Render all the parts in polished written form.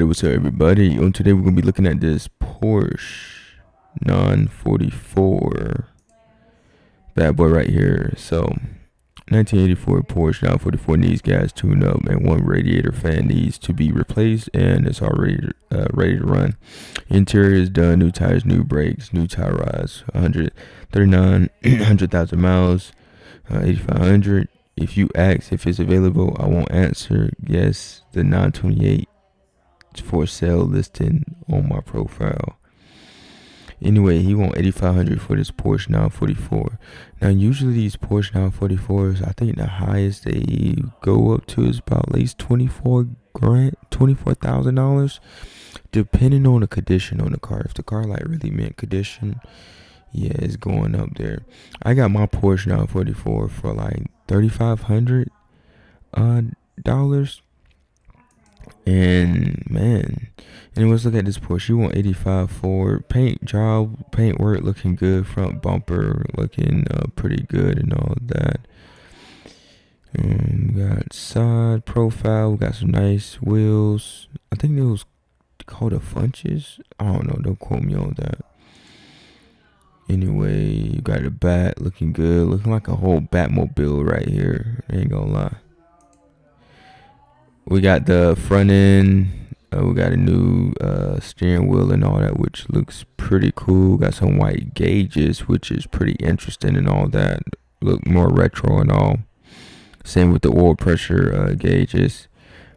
What's up, everybody? On today we're gonna be looking at this Porsche 944 bad boy right here. So 1984 Porsche 944 needs gas tune up, and one radiator fan needs to be replaced, and it's already ready to run. Interior is done, new tires, new brakes, new tire rods, 139 100,000 miles, 8500. If you ask if it's available, I won't answer. Yes, the 928 for sale listing on my profile. Anyway, he want 8,500 for this Porsche 944. Now, usually these Porsche 944s, I think the highest they go up to is about at least $24,000, depending on the condition on the car. If the car like really mint condition, yeah, it's going up there. I got my Porsche 944 for like $3,500 dollars. And man, anyways, look at this Porsche. You want 85 for paint job, paint work looking good, front bumper looking pretty good and all that. We got side profile. We got some nice wheels. I think those called the Funches. I don't know. Don't quote me on that. Anyway, you got the back looking good, looking like a whole Batmobile right here. Ain't gonna lie. We got the front end. We got a new steering wheel and all that, which looks pretty cool. Got some white gauges, which is pretty interesting and all that. Look more retro and all. Same with the oil pressure gauges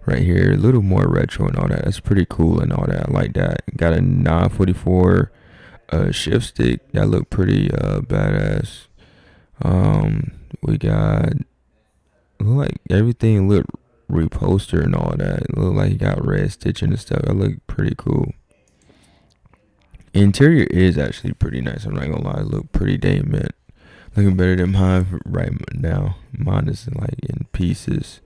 right here. A little more retro and all that. That's pretty cool and all that. I like that. Got a 944 shift stick. That look pretty badass. We got like everything look reposter and all that. It look like he got red stitching and stuff. That look pretty cool. Interior is actually pretty nice. I'm not gonna lie. It look pretty damn mint. Looking better than mine right now. Mine is like in pieces.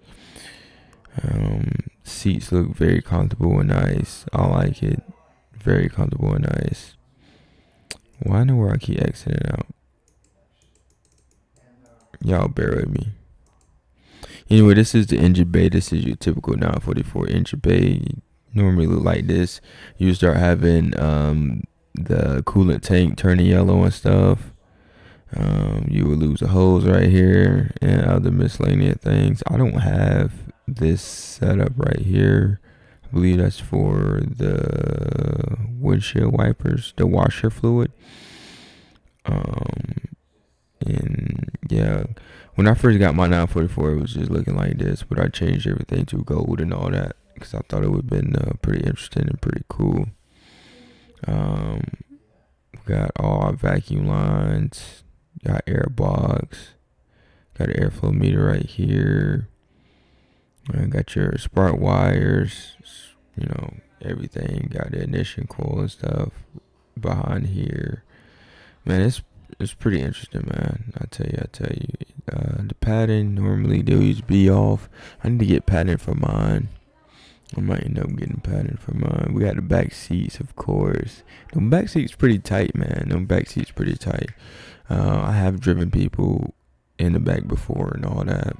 Seats look very comfortable and nice. I like it. Very comfortable and nice. Well, I know where I keep exiting out. Y'all bear with me. Anyway, this is the engine bay. This is your typical 944 engine bay. Normally look like this. You start having the coolant tank turning yellow and stuff. You will lose a hose right here and other miscellaneous things. I don't have this setup right here. I believe that's for the windshield wipers, the washer fluid. And yeah, when I first got my 944, it was just looking like this, but I changed everything to gold and all that because I thought it would have been pretty interesting and pretty cool. We got all our vacuum lines, got air box, got an airflow meter right here. Got your spark wires, everything. Got the ignition coil and stuff behind here. Man, it's pretty interesting, man. I tell you. The padding, normally they'll use B off. I need to get padding for mine. I might end up getting padding for mine. We got the back seats, of course. The back seats pretty tight, man. I have driven people in the back before and all that.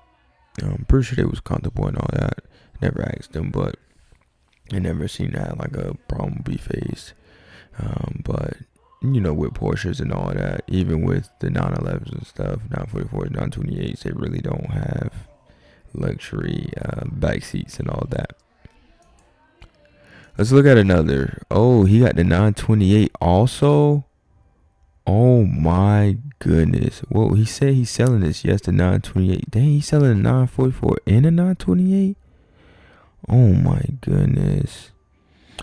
I'm pretty sure they was comfortable and all that. Never asked them, but I never seen that like a problem be faced. But with Porsches and all that, even with the 911s and stuff, 944s, 928s, they really don't have luxury back seats and all that. Let's look at another. Oh, he got the 928 also. Oh my goodness. Whoa, he said he's selling this. Yes, the 928. Dang, he's selling a 944 and a 928. Oh my goodness.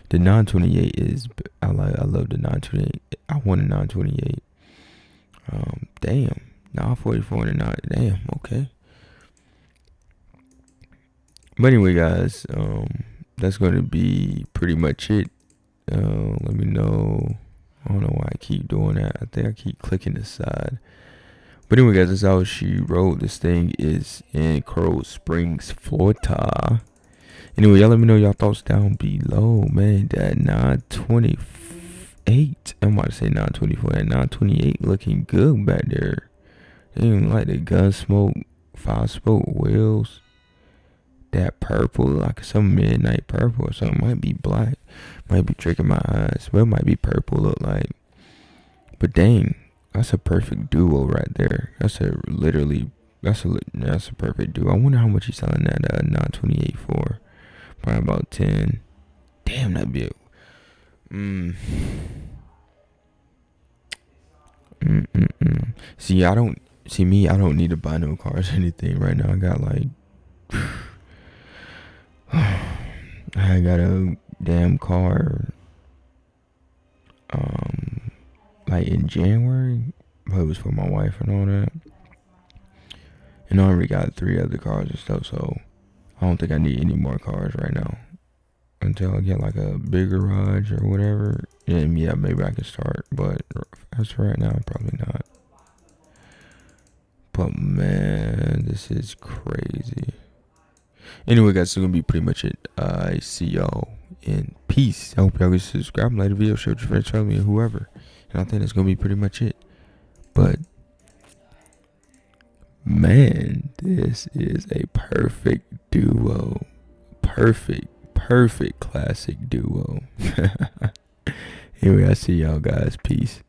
The 928 is, I love the 928. I want a 928. Damn. 944 and a 9. Damn, okay. But anyway, guys, that's going to be pretty much it. Let me know. I don't know why I keep doing that. I think I keep clicking the side. But anyway, guys, that's how she wrote. This thing is in Coral Springs, Florida. Anyway, y'all let me know y'all thoughts down below, man. That 928. I'm about to say 924. That 928 looking good back there. They even like the gun smoke, 5-spoke wheels. that purple, like some midnight purple or something. Might be black, might be tricking my eyes, but it might be purple. Look like, but dang, that's a perfect duo right there. That's a perfect duo. I wonder how much he's selling that 928 for. Probably about 10. Damn, that'd be a See, I don't need to buy no cars or anything right now. I got like I got a damn car like in January, but it was for my wife and all that. And I already got 3 other cars and stuff, so I don't think I need any more cars right now until I get like a bigger garage or whatever. And yeah, maybe I can start, but as for right now, probably not. But man, this is crazy. Anyway, guys, this is gonna be pretty much it. I see y'all in peace. I hope y'all can subscribe, like the video, share with your friends, family, and whoever. And I think that's gonna be pretty much it. But man, this is a perfect duo. Perfect classic duo. Anyway, I see y'all guys. Peace.